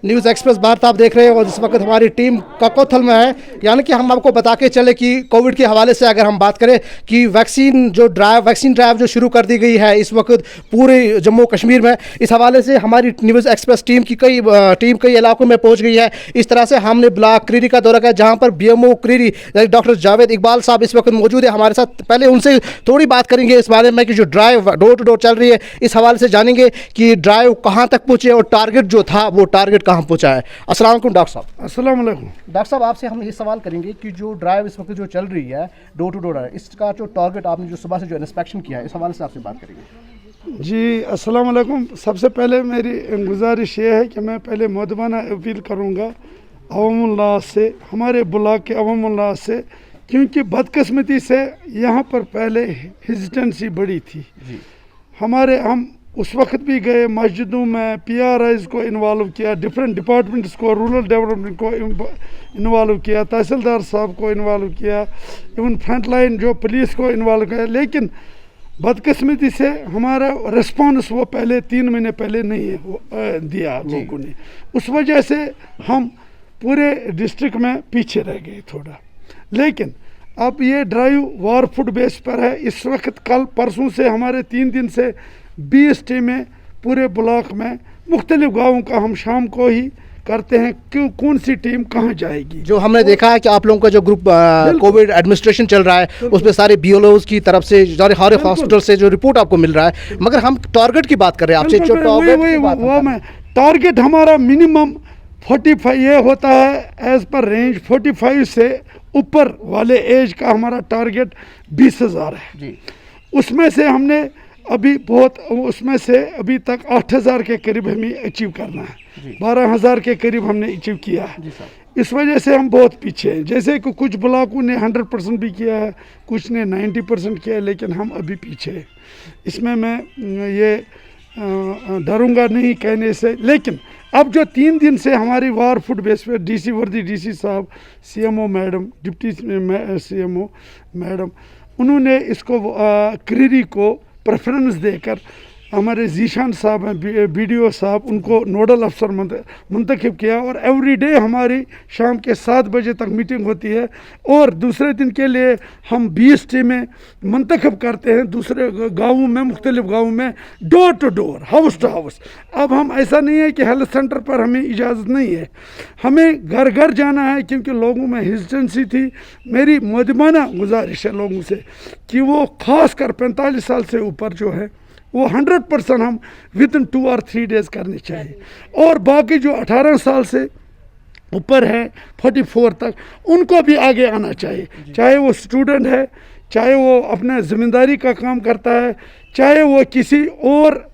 News express Bharat आप देख रहे हैं और इस वक्त हमारी टीम ककोथल में है। यानी कि हम आपको बता के चले कि कोविड के हवाले से अगर हम बात करें कि वैक्सीन ड्राइव जो शुरू कर दी गई है इस वक्त पूरे जम्मू कश्मीर में, इस हवाले से हमारी न्यूज़ एक्सप्रेस टीम कई इलाकों में पहुंच गई है। इस तरह से हमने ब्लॉक क्रीरी का दौरा किया जहां पर BMO क्रीरी डॉक्टर जावेद इकबाल साहब इस वक्त मौजूद है हमारे साथ। पहले उनसे थोड़ी बात करेंगे इस बारे में कि जो ड्राइव डोर टू डोर चल रही है इस हवाले से जानेंगे कि ड्राइव कहां तक पहुंचे और टारगेट जो था वो टारगेट कहां पहुंचा है। अस्सलाम वालेकुम डॉक्टर साहब। अस्सलाम वालेकुम डॉक्टर साहब, आपसे हम ये सवाल करेंगे कि जो ड्राइव इस वक्त जो चल रही है डोर टू डोर है, इसका जो टारगेट आपने जो सुबह से जो इंस्पेक्शन किया है इस हवाले से आपसे बात करेंगे। जी, अस्सलाम वालेकुम। सबसे पहले मेरी गुजारिश ये है कि मैं पहले मुअद्दबाना अपील करूँगा अवामुल्लाह से, हमारे ब्लॉक के अवामुल्लाह से, क्योंकि बदकिस्मती से यहाँ पर पहले हेजिटेंसी बड़ी थी। हम उस वक्त भी गए मस्जिदों में, PRIs को इन्वॉल्व किया, डिफरेंट डिपार्टमेंट्स को, रूरल डेवलपमेंट को इन्वॉल्व किया, तहसीलदार साहब को इन्वॉल्व किया, इवन फ्रंट लाइन जो पुलिस को इन्वॉल्व किया, लेकिन बदकिस्मती से हमारा रिस्पॉन्स वो पहले 3 महीने पहले नहीं दिया लोगों ने। उस वजह से हम पूरे डिस्ट्रिक्ट में पीछे रह गए थोड़ा। लेकिन अब ये ड्राइव वार फूड बेस पर है। इस वक्त कल परसों से हमारे 3 दिन से 20 टीमें पूरे ब्लॉक में मुख्तलिफ गाँवों का हम शाम को ही करते हैं कि कौन सी टीम कहाँ जाएगी। जो हमने देखा है कि आप लोगों का जो ग्रुप कोविड एडमिनिस्ट्रेशन चल रहा है उसमें सारे BLOs की तरफ से हर हॉस्पिटल से जो रिपोर्ट आपको मिल रहा है, मगर हम टारगेट की बात कर रहे हैं आपसे। जो टारगेट हमारा मिनिमम 45 ये होता है एज पर रेंज। 45 से ऊपर वाले एज का हमारा टारगेट 20,000 है जी। उसमें से हमने उसमें से अभी तक 8,000 के करीब हमें अचीव करना है। 12,000 के करीब हमने अचीव किया है। इस वजह से हम बहुत पीछे हैं। जैसे कि कुछ ब्लॉकों ने 100% भी किया है, कुछ ने 90% किया है, लेकिन हम अभी पीछे हैं। इसमें मैं ये डरूंगा नहीं कहने से। लेकिन अब जो 3 दिन से हमारी वार फूड बेस पे DC वर्दी DC साहब, CMO madam, deputy CMO madam, उन्होंने इसको क्रीरी को प्रेफरेंस देकर हमारे जीशान साहब हैं BDO साहब, उनको नोडल अफसर मुंतखब किया। और एवरी डे हमारी शाम के 7 बजे तक मीटिंग होती है और दूसरे दिन के लिए हम 20 टीमें मुंतखब करते हैं दूसरे गाँवों में, मुख्तलिफ गाँवों में, door to door, house to house. अब हम ऐसा नहीं है कि हेल्थ सेंटर पर हमें इजाज़त नहीं है, हमें घर घर जाना है, क्योंकि लोगों में हेजिटेंसी थी। मेरी मुअद्दबाना गुजारिश है लोगों से कि वो ख़ास कर 45 साल से ऊपर जो है वो 100% हम विदिन 2 और 3 डेज़ करनी चाहिए। और बाकी जो 18 साल से ऊपर है 44 तक, उनको भी आगे आना चाहिए। चाहे वो स्टूडेंट है, चाहे वो अपने ज़िम्मेदारी का काम करता है, चाहे वो किसी और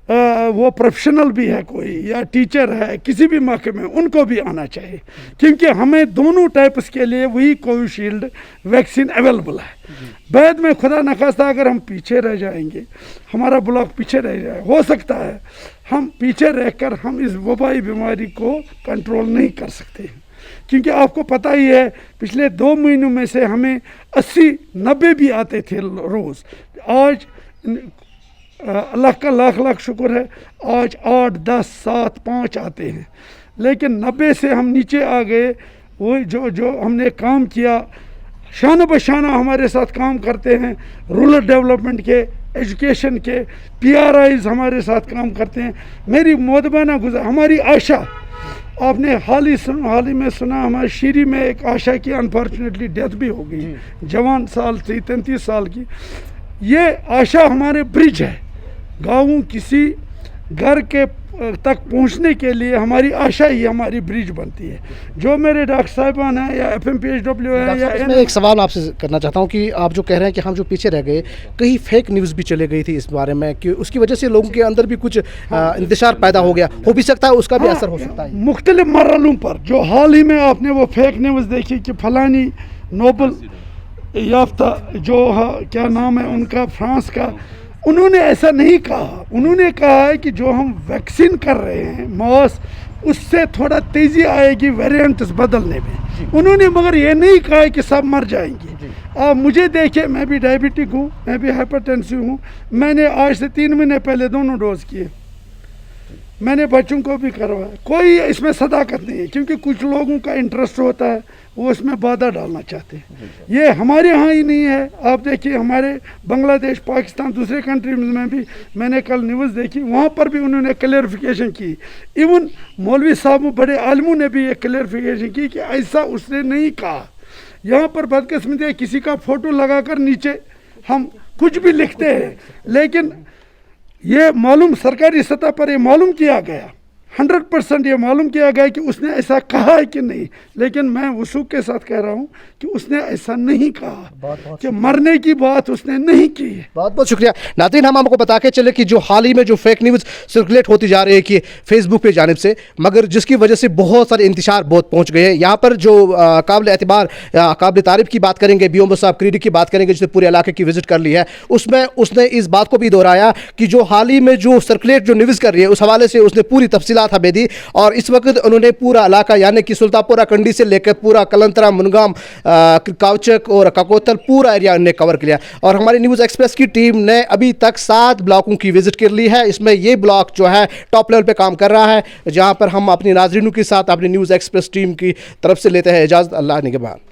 वो प्रोफेशनल भी है कोई, या टीचर है, किसी भी मौके में उनको भी आना चाहिए, क्योंकि हमें दोनों टाइप्स के लिए वही कोविशील्ड वैक्सीन अवेलेबल है। बाद में खुदा न खास्ता अगर हम पीछे रह जाएंगे, हमारा ब्लॉक पीछे रह जाए, हो सकता है हम पीछे रहकर हम इस वबाई बीमारी को कंट्रोल नहीं कर सकते। क्योंकि आपको पता ही है पिछले 2 महीनों में से हमें 80-90 भी आते थे रोज़। आज अल्लाह का लाख शुक्र है, आज 8, 10, 7, 5 आते हैं। लेकिन 90 से हम नीचे आ गए। वो जो हमने काम किया, शाना बशाना हमारे साथ काम करते हैं, रूरल डेवलपमेंट के, एजुकेशन के, PRIs हमारे साथ काम करते हैं। मेरी मुअद्दबाना हमारी आशा, आपने हाल ही में सुना हमारे शीरी में एक आशा की अनफॉर्चुनेटली डेथ भी हो गई, जवान साल थी, 33 साल की। ये आशा हमारे ब्रिज है, गाँवों किसी घर के तक पहुंचने के लिए हमारी आशा ही हमारी ब्रिज बनती है। जो मेरे डॉक्टर साहिबान हैं या FMPHW है या मैं एक सवाल आपसे करना चाहता हूं कि आप जो कह रहे हैं कि हम जो पीछे रह गए, कहीं फेक न्यूज़ भी चले गई थी इस बारे में कि उसकी वजह से लोगों के अंदर भी कुछ इंतशार पैदा हो गया, हो भी सकता है उसका भी असर हो सकता है मुख्तलिफ मरहलों पर। जो हाल ही में आपने वो फेक न्यूज़ देखी कि फलानी नोबल याफ्ता जो क्या नाम है उनका, फ्रांस का, उन्होंने ऐसा नहीं कहा। उन्होंने कहा है कि जो हम वैक्सीन कर रहे हैं मास, उससे थोड़ा तेज़ी आएगी वेरिएंट्स बदलने में। उन्होंने मगर ये नहीं कहा है कि सब मर जाएंगे। आप मुझे देखिए, मैं भी डायबिटिक हूँ, मैं भी हाइपरटेंसिव हूँ, मैंने आज से 3 महीने पहले दोनों डोज किए। मैंने बच्चों को भी करवाया, कोई इसमें सदाकत नहीं है, क्योंकि कुछ लोगों का इंटरेस्ट होता है, वो इसमें बाधा डालना चाहते हैं। ये हमारे यहाँ ही नहीं है, आप देखिए हमारे बांग्लादेश, पाकिस्तान, दूसरे कंट्रीज में भी मैंने कल न्यूज़ देखी, वहाँ पर भी उन्होंने क्लियरिफिकेशन की। इवन मौलवी साहब बड़े आलिमों ने भी ये क्लियरिफिकेशन की कि ऐसा उसने नहीं कहा। यहाँ पर बदकिस्मती है, किसी का फ़ोटो लगाकर नीचे हम कुछ भी लिखते हैं, लेकिन ये मालूम सरकारी सतह पर ये मालूम किया गया, 100% ये मालूम किया गया कि उसने ऐसा कहा है कि नहीं, लेकिन मैं वसूख के साथ कह रहा हूँ कि उसने ऐसा नहीं कहा कि मरने की बात उसने नहीं की है। बहुत बहुत शुक्रिया। नाज़रीन, हम आपको बता के चले कि जो हाल ही में जो फेक न्यूज़ सर्कुलेट होती जा रही है कि फेसबुक पे जानिब से, मगर जिसकी वजह से बहुत सारे इंतशार बहुत पहुँच गए हैं। यहाँ पर जो काबिल एतबार काबिल तारीफ की बात करेंगे, बीओ साहब क्रीडी की बात करेंगे, जिसने पूरे इलाके की विजिट कर ली है, उसमें उसने इस बात को भी दोहराया कि जो हाल ही में जो सर्कुलेट जो न्यूज़ कर रही है, उस हवाले से उसने पूरी तफसीलात हमें दी। और इस वक्त उन्होंने पूरा इलाका यानी कि सुल्तानपुरा कंडी से लेकर पूरा कलंतरा, मुनगाम, काउचक और ककोतल पूरा एरिया उन्होंने कवर किया। और हमारी न्यूज़ एक्सप्रेस की टीम ने अभी तक 7 ब्लॉकों की विजिट कर ली है। इसमें ये ब्लॉक जो है टॉप लेवल पे काम कर रहा है, जहां पर हम अपनी नाज़रीनों के साथ अपनी न्यूज़ एक्सप्रेस टीम की तरफ से लेते हैं इजाज़त। अल्लाह निगहबान।